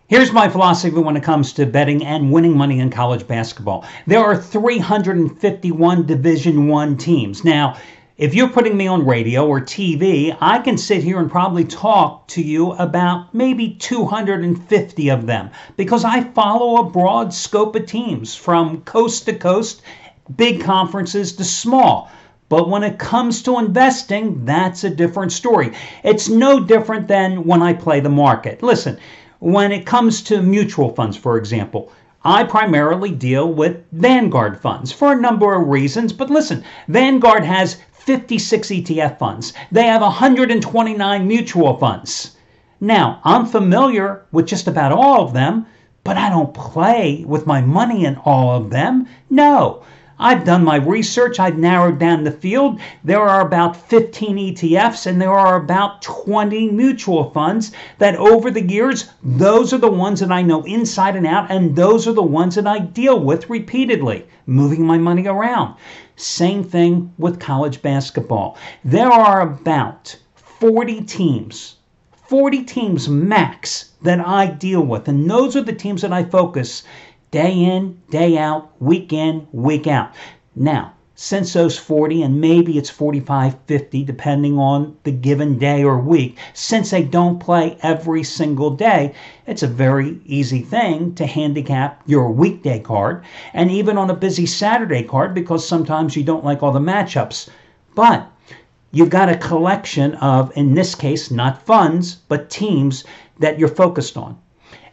Here's my philosophy when it comes to betting and winning money in college basketball. There are 351 Division I teams. Now, if you're putting me on radio or TV, I can sit here and probably talk to you about maybe 250 of them because I follow a broad scope of teams from coast to coast, big conferences to small. But when it comes to investing, that's a different story. It's no different than when I play the market. Listen, when it comes to mutual funds, for example, I primarily deal with Vanguard funds for a number of reasons. But listen, Vanguard has 56 ETF funds. They have 129 mutual funds. Now, I'm familiar with just about all of them, but I don't play with my money in all of them. No. I've done my research. I've narrowed down the field. There are about 15 ETFs and there are about 20 mutual funds that over the years, those are the ones that I know inside and out, and those are the ones that I deal with repeatedly, moving my money around. Same thing with college basketball. There are about 40 teams max that I deal with, and those are the teams that I focus day in, day out, week in, week out. Now, since those 40, and maybe it's 45, 50, depending on the given day or week, since they don't play every single day, it's a very easy thing to handicap your weekday card, and even on a busy Saturday card, because sometimes you don't like all the matchups. But you've got a collection of, in this case, not funds, but teams that you're focused on.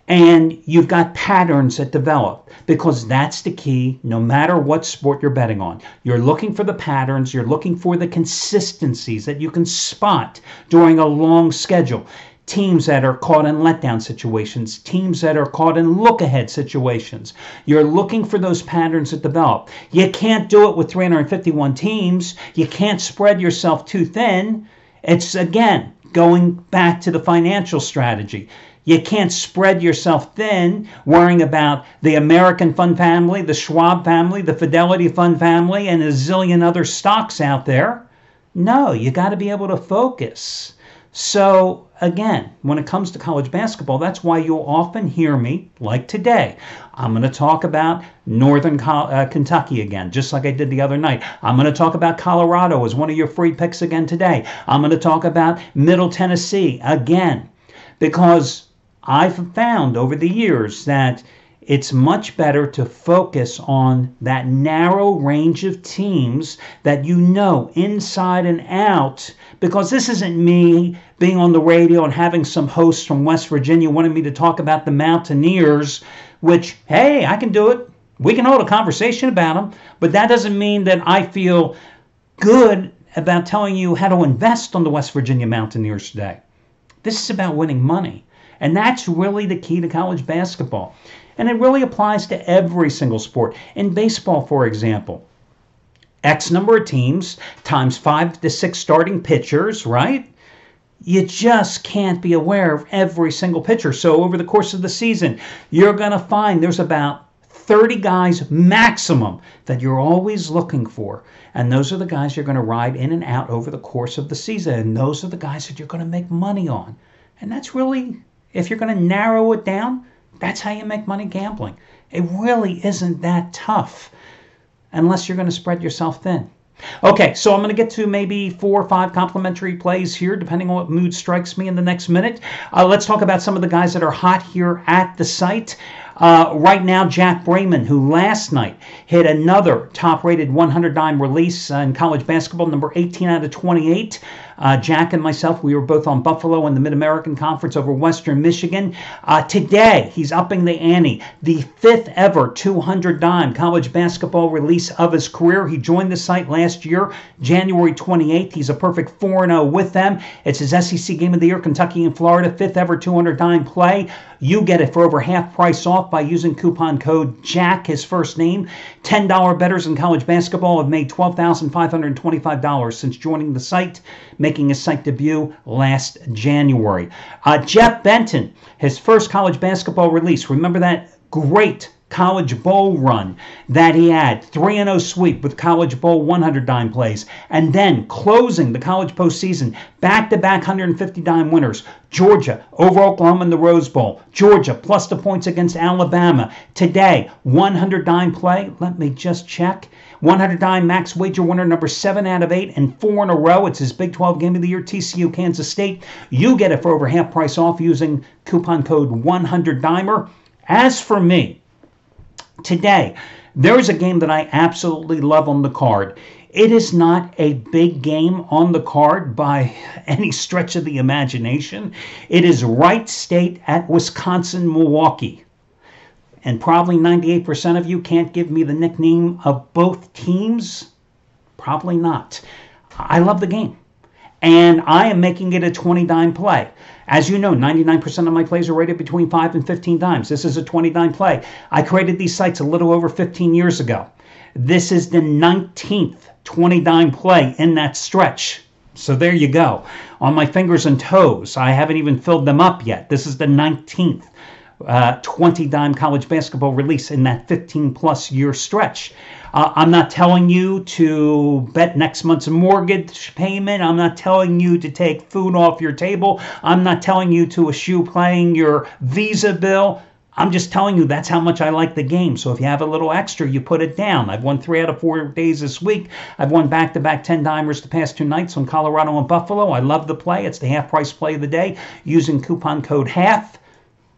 And you've got patterns that develop, because that's the key no matter what sport you're betting on. You're looking for the patterns, you're looking for the consistencies that you can spot during a long schedule. Teams that are caught in letdown situations, teams that are caught in look-ahead situations. You're looking for those patterns that develop. You can't do it with 351 teams. You can't spread yourself too thin. It's, again, going back to the financial strategy. You can't spread yourself thin worrying about the American Fund family, the Schwab family, the Fidelity Fund family, and a zillion other stocks out there. No, you got to be able to focus. So, again, when it comes to college basketball, that's why you'll often hear me, like today. I'm going to talk about Northern Kentucky again, just like I did the other night. I'm going to talk about Colorado as one of your free picks again today. I'm going to talk about Middle Tennessee again, because I've found over the years that it's much better to focus on that narrow range of teams that you know inside and out, because this isn't me being on the radio and having some hosts from West Virginia wanting me to talk about the Mountaineers, which, hey, I can do it. We can hold a conversation about them, but that doesn't mean that I feel good about telling you how to invest on the West Virginia Mountaineers today. This is about winning money. And that's really the key to college basketball. And it really applies to every single sport. In baseball, for example, X number of teams times 5 to 6 starting pitchers, right? You just can't be aware of every single pitcher. So over the course of the season, you're going to find there's about 30 guys maximum that you're always looking for. And those are the guys you're going to ride in and out over the course of the season. And those are the guys that you're going to make money on. And that's really, if you're going to narrow it down, that's how you make money gambling. It really isn't that tough unless you're going to spread yourself thin. Okay, so I'm going to get to maybe 4 or 5 complimentary plays here, depending on what mood strikes me in the next minute. Let's talk about some of the guys that are hot here at the site. Right now, Jack Brayman, who last night hit another top-rated 100 dime release in college basketball, number 18 out of 28. Jack and myself, we were both on Buffalo in the Mid-American Conference over Western Michigan. Today, he's upping the ante. The 5th ever 200 dime college basketball release of his career. He joined the site last year, January 28th. He's a perfect 4-0 with them. It's his SEC Game of the Year, Kentucky and Florida, 5th ever 200 dime play. You get it for over half price off by using coupon code JACK, his first name. $10 bettors in college basketball have made $12,525 since joining the site, making his site debut last January. Jeff Benton, his first college basketball release. Remember that great College Bowl run that he had, 3-0 sweep with College Bowl 100 dime plays, and then closing the college postseason, back-to-back 150 dime winners. Georgia over Oklahoma in the Rose Bowl. Georgia plus the points against Alabama. Today, 100 dime play. Let me just check. 100 dime max wager winner number 7 out of 8 and 4 in a row. It's his Big 12 game of the year, TCU Kansas State. You get it for over half price off using coupon code 100dimer. As for me, today, there is a game that I absolutely love on the card. It is not a big game on the card by any stretch of the imagination. It is Wright State at Wisconsin-Milwaukee. And probably 98% of you can't give me the nickname of both teams. Probably not. I love the game. And I am making it a 20 dime play. As you know, 99% of my plays are rated between 5 and 15 dimes. This is a 20 dime play. I created these sites a little over 15 years ago. This is the 19th 20 dime play in that stretch. So there you go. On my fingers and toes. I haven't even filled them up yet. This is the 19th 20 dime college basketball release in that 15 plus year stretch. I'm not telling you to bet next month's mortgage payment. I'm not telling you to take food off your table. I'm not telling you to eschew paying your Visa bill. I'm just telling you that's how much I like the game. So if you have a little extra, you put it down. I've won 3 out of 4 days this week. I've won back-to-back 10-dimers the past 2 nights on Colorado and Buffalo. I love the play. It's the half-price play of the day using coupon code HALF.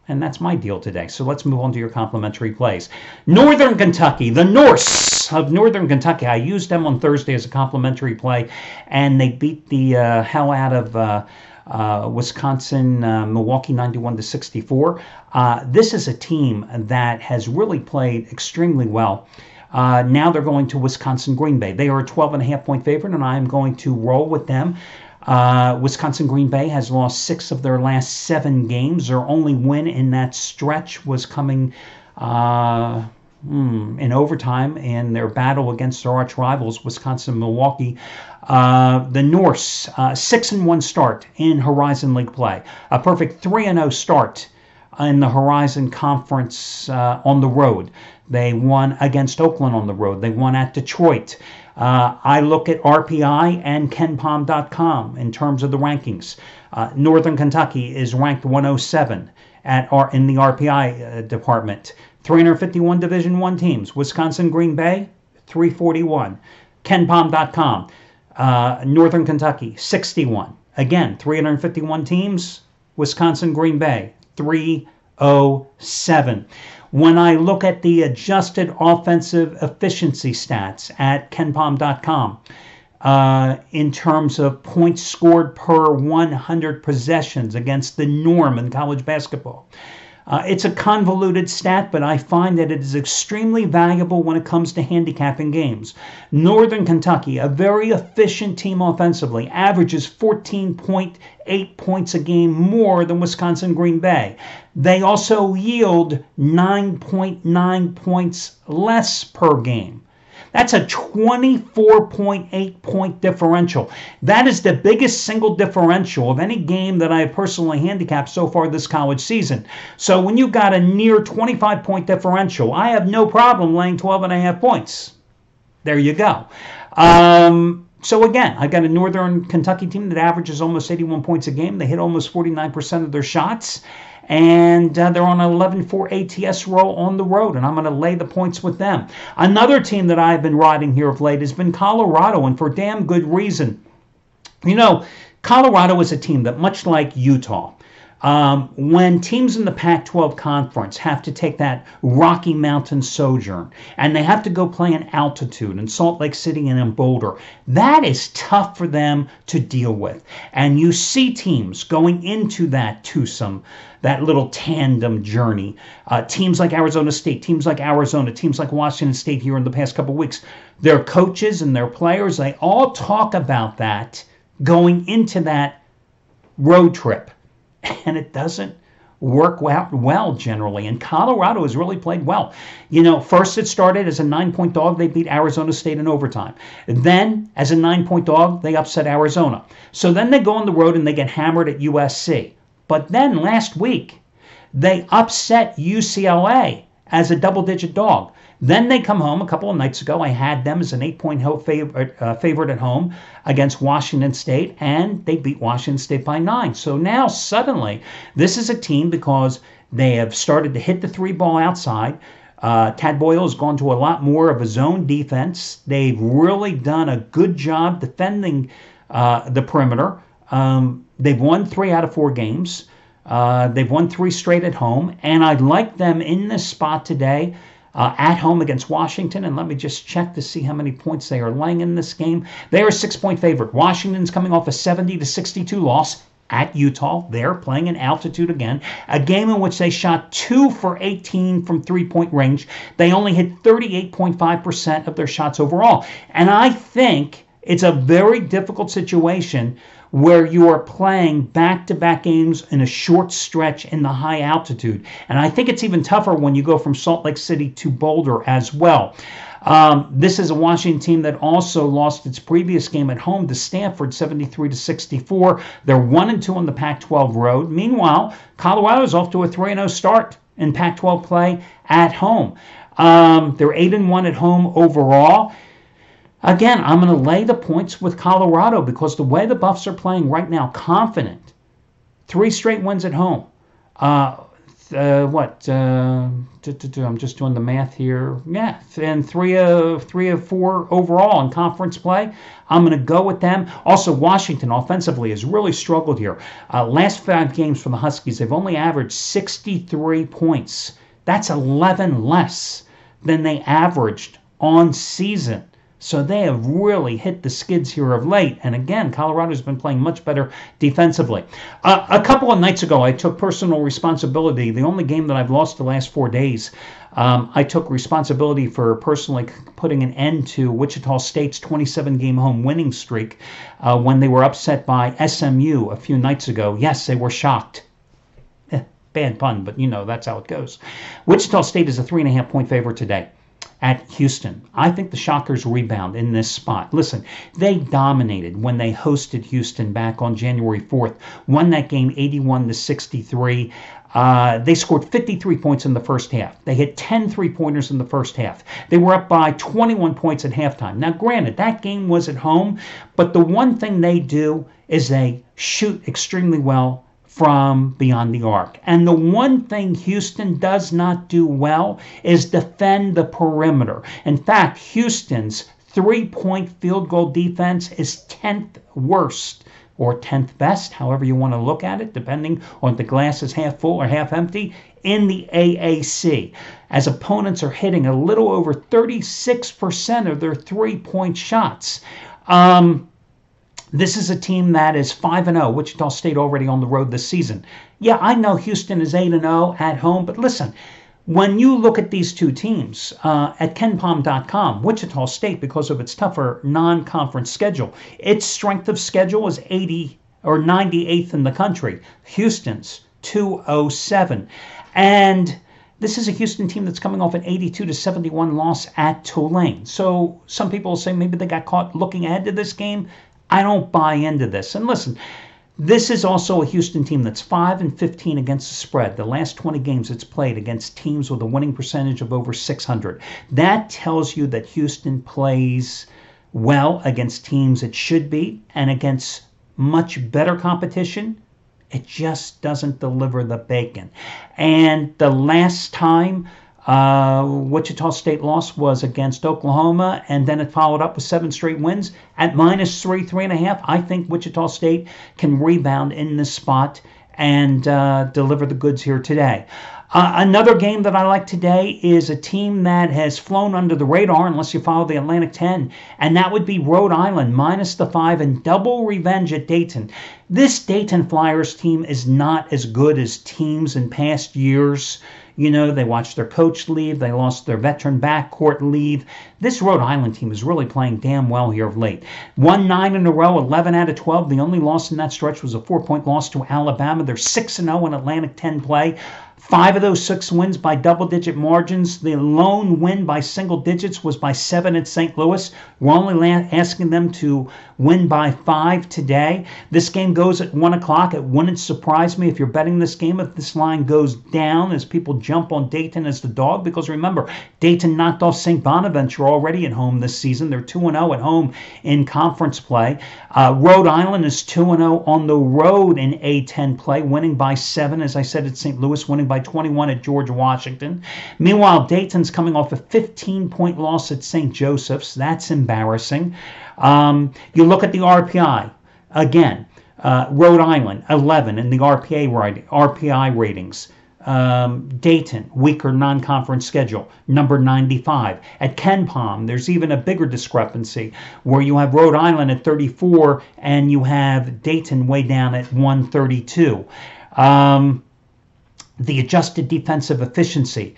And that's my deal today. So let's move on to your complimentary plays. Northern Kentucky, the Norse of Northern Kentucky. I used them on Thursday as a complimentary play, and they beat the hell out of Wisconsin, Milwaukee 91-64. This is a team that has really played extremely well. Now they're going to Wisconsin Green Bay. They are a 12.5-point favorite, and I am going to roll with them. Wisconsin Green Bay has lost 6 of their last 7 games. Their only win in that stretch was coming in overtime in their battle against their arch rivals, Wisconsin-Milwaukee. The Norse, 6-1 start in Horizon League play. A perfect 3-0 start in the Horizon Conference on the road. They won against Oakland on the road. They won at Detroit. I look at RPI and KenPom.com in terms of the rankings. Northern Kentucky is ranked 107 in the RPI department. 351 Division I teams. Wisconsin Green Bay, 341. KenPom.com. Northern Kentucky, 61. Again, 351 teams. Wisconsin Green Bay, 307. When I look at the adjusted offensive efficiency stats at KenPom.com, in terms of points scored per 100 possessions against the norm in college basketball, it's a convoluted stat, but I find that it is extremely valuable when it comes to handicapping games. Northern Kentucky, a very efficient team offensively, averages 14.8 points a game more than Wisconsin Green Bay. They also yield 9.9 points less per game. That's a 24.8 point differential. That is the biggest single differential of any game that I have personally handicapped so far this college season. So when you've got a near 25 point differential, I have no problem laying 12.5 points. There you go. So again, I've got a Northern Kentucky team that averages almost 81 points a game. They hit almost 49% of their shots. And they're on an 11-4 ATS roll on the road, and I'm going to lay the points with them. Another team that I've been riding here of late has been Colorado, and for damn good reason. You know, Colorado is a team that, much like Utah, when teams in the Pac-12 conference have to take that Rocky Mountain sojourn and they have to go play in altitude in Salt Lake City and in Boulder, that is tough for them to deal with. And you see teams going into that twosome, that little tandem journey. Teams like Arizona State, teams like Arizona, teams like Washington State here in the past couple of weeks, their coaches and their players, they all talk about that going into that road trip. And it doesn't work well generally. And Colorado has really played well. You know, first it started as a 9-point dog. They beat Arizona State in overtime. Then, as a 9-point dog, they upset Arizona. So then they go on the road and they get hammered at USC. But then last week, they upset UCLA as a double-digit dog. Then they come home a couple of nights ago. I had them as an 8-point favorite at home against Washington State, and they beat Washington State by 9. So now suddenly this is a team, because they have started to hit the 3-ball outside. Tad Boyle has gone to a lot more of a zone defense. They've really done a good job defending the perimeter. They've won 3 out of 4 games. They've won 3 straight at home, and I like them in this spot today at home against Washington. And let me just check to see how many points they are laying in this game. They are a 6-point favorite. Washington's coming off a 70-62 loss at Utah. They're playing in altitude again, a game in which they shot 2 for 18 from 3-point range. They only hit 38.5% of their shots overall. And I think it's a very difficult situation where you are playing back-to-back games in a short stretch in the high altitude. And I think it's even tougher when you go from Salt Lake City to Boulder as well. This is a Washington team that also lost its previous game at home to Stanford, 73-64. They're 1-2 on the Pac-12 road. Meanwhile, Colorado is off to a 3-0 start in Pac-12 play at home. They're 8-1 at home overall. Again, I'm going to lay the points with Colorado because the way the Buffs are playing right now, confident. 3 straight wins at home. I'm just doing the math here. Yeah, and 3 of 4 overall in conference play. I'm going to go with them. Also, Washington offensively has really struggled here. Last 5 games for the Huskies, they've only averaged 63 points. That's 11 less than they averaged on season. So they have really hit the skids here of late. And again, Colorado's been playing much better defensively. A couple of nights ago, I took personal responsibility. The only game that I've lost the last 4 days, I took responsibility for personally putting an end to Wichita State's 27-game home winning streak when they were upset by SMU a few nights ago. Yes, they were shocked. Bad pun, but you know, that's how it goes. Wichita State is a 3.5-point favorite today at Houston. I think the Shockers rebound in this spot. Listen, they dominated when they hosted Houston back on January 4th, won that game 81-63. They scored 53 points in the first half. They hit 10 3-pointers in the first half. They were up by 21 points at halftime. Now, granted, that game was at home, but the one thing they do is they shoot extremely well from beyond the arc. And the one thing Houston does not do well is defend the perimeter. In fact, Houston's 3-point field goal defense is 10th worst or 10th best, however you want to look at it, depending on if the glass is half full or half empty, in the AAC, as opponents are hitting a little over 36% of their 3-point shots. This is a team that is 5-0. Wichita State already on the road this season. Yeah, I know Houston is 8-0 at home, but listen, when you look at these two teams at KenPom.com, Wichita State, because of its tougher non-conference schedule, its strength of schedule is 80 or 98th in the country. Houston's 207. And this is a Houston team that's coming off an 82-71 loss at Tulane. So some people will say maybe they got caught looking ahead to this game. I don't buy into this. And listen, this is also a Houston team that's 5-15 against the spread. The last 20 games it's played against teams with a winning percentage of over 600. That tells you that Houston plays well against teams it should beat, and against much better competition, it just doesn't deliver the bacon. And the last time Wichita State loss was against Oklahoma, and then it followed up with 7 straight wins at -3, 3.5. I think Wichita State can rebound in this spot and deliver the goods here today. Another game that I like today is a team that has flown under the radar unless you follow the Atlantic 10, and that would be Rhode Island -5 and double revenge at Dayton. This Dayton Flyers team is not as good as teams in past years. You know, they watched their coach leave. They lost their veteran backcourt leave. This Rhode Island team is really playing damn well here of late. Won 9 in a row, 11 out of 12. The only loss in that stretch was a 4-point loss to Alabama. They're 6-0 in Atlantic 10 play. 5 of those 6 wins by double-digit margins. The lone win by single digits was by 7 at St. Louis. We're only asking them to win by 5 today. This game goes at 1 o'clock. It wouldn't surprise me if you're betting this game if this line goes down as people jump on Dayton as the dog, because remember, Dayton knocked off St. Bonaventure already at home this season. They're 2-0 at home in conference play. Rhode Island is 2-0 on the road in A10 play, winning by 7, as I said, at St. Louis, winning by 21 at George Washington. Meanwhile, Dayton's coming off a 15-point loss at St. Joseph's. That's embarrassing. You look at the RPI. Again, Rhode Island, 11 in the RPI ratings. Dayton, weaker non-conference schedule, number 95. At KenPom, there's even a bigger discrepancy where you have Rhode Island at 34 and you have Dayton way down at 132. The adjusted defensive efficiency,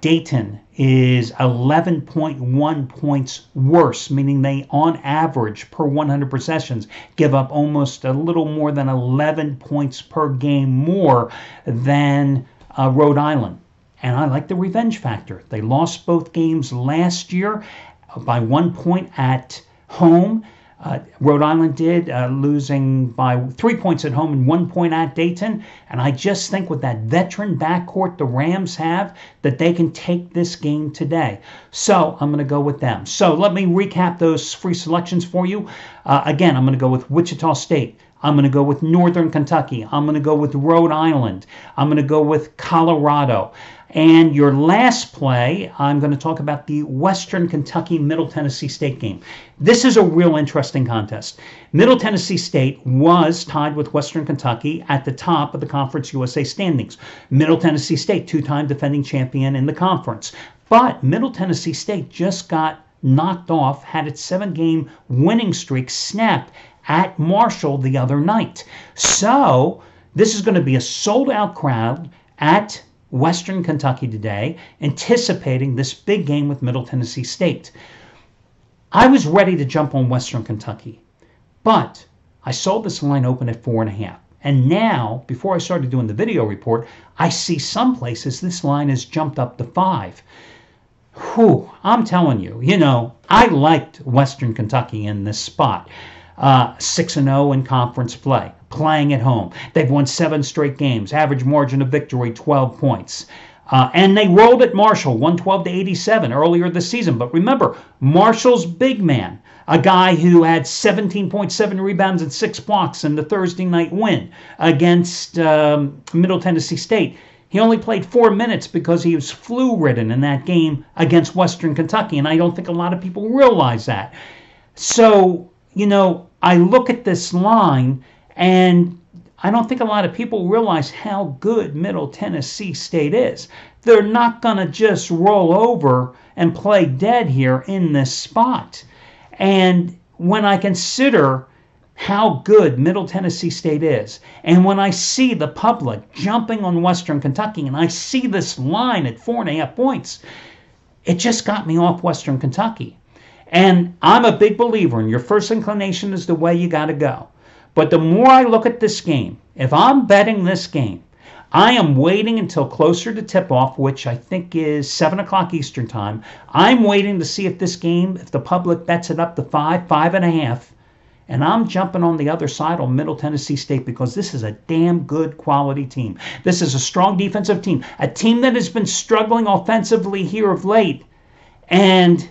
Dayton is 11.1 points worse, meaning they, on average, per 100 possessions, give up almost a little more than 11 points per game more than Rhode Island. And I like the revenge factor. They lost both games last year by 1 point at home. Rhode Island did, losing by 3 points at home and 1 point at Dayton. And I just think with that veteran backcourt the Rams have, that they can take this game today. So I'm going to go with them. So let me recap those free selections for you. Again, I'm going to go with Wichita State. I'm going to go with Northern Kentucky. I'm going to go with Rhode Island. I'm going to go with Colorado. And your last play, I'm going to talk about the Western Kentucky Middle Tennessee State game. This is a real interesting contest. Middle Tennessee State was tied with Western Kentucky at the top of the Conference USA standings. Middle Tennessee State, 2-time defending champion in the conference. But Middle Tennessee State just got knocked off, had its 7-game winning streak snapped at Marshall the other night. So this is going to be a sold-out crowd at Western Kentucky today, anticipating this big game with Middle Tennessee State. I was ready to jump on Western Kentucky, but I saw this line open at 4.5. And now, before I started doing the video report, I see some places this line has jumped up to 5. Whew, I'm telling you, I liked Western Kentucky in this spot. 6-0 in conference play, playing at home. They've won 7 straight games, average margin of victory 12 points. And they rolled at Marshall 112-87 earlier this season. But remember, Marshall's big man, a guy who had 17.7 rebounds and 6 blocks in the Thursday night win against Middle Tennessee State. He only played 4 minutes because he was flu-ridden in that game against Western Kentucky, and I don't think a lot of people realize that. So, I look at this line, and I don't think a lot of people realize how good Middle Tennessee State is. They're not going to just roll over and play dead here in this spot. And when I consider how good Middle Tennessee State is, and when I see the public jumping on Western Kentucky, and I see this line at 4.5 points, it just got me off Western Kentucky. And I'm a big believer in your first inclination is the way you got to go. But the more I look at this game, if I'm betting this game, I am waiting until closer to tip-off, which I think is 7 o'clock Eastern time. I'm waiting to see if this game, if the public bets it up to 5, 5.5, and I'm jumping on the other side on Middle Tennessee State because this is a damn good quality team. This is a strong defensive team, a team that has been struggling offensively here of late. And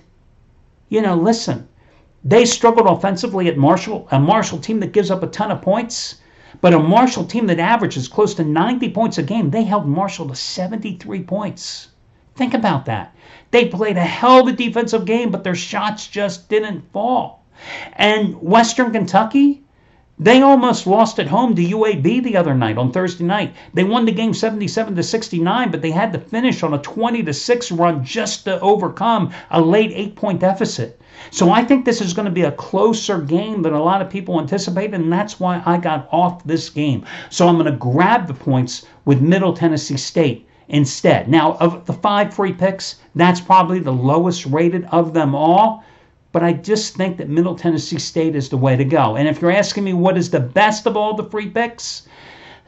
listen, they struggled offensively at Marshall, a Marshall team that gives up a ton of points, but a Marshall team that averages close to 90 points a game. They held Marshall to 73 points. Think about that. They played a hell of a defensive game, but their shots just didn't fall. And Western Kentucky, they almost lost at home to UAB the other night on Thursday night. They won the game 77-69, but they had to finish on a 20-6 run just to overcome a late 8-point deficit. So I think this is going to be a closer game than a lot of people anticipate, and that's why I got off this game. So I'm going to grab the points with Middle Tennessee State instead. Now, of the 5 free picks, that's probably the lowest rated of them all. But I just think that Middle Tennessee State is the way to go. And if you're asking me what is the best of all the free picks,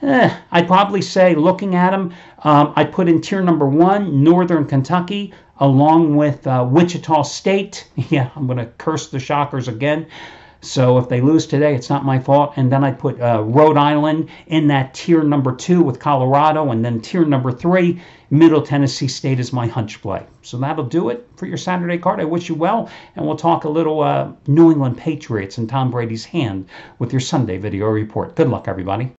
I'd probably say, looking at them, I put in tier number 1, Northern Kentucky, along with Wichita State. Yeah, I'm going to curse the Shockers again. So if they lose today, it's not my fault. And then I put Rhode Island in that tier number 2 with Colorado. And then tier number 3, Middle Tennessee State is my hunch play. So that'll do it for your Saturday card. I wish you well. And we'll talk a little New England Patriots and Tom Brady's hand with your Sunday video report. Good luck, everybody.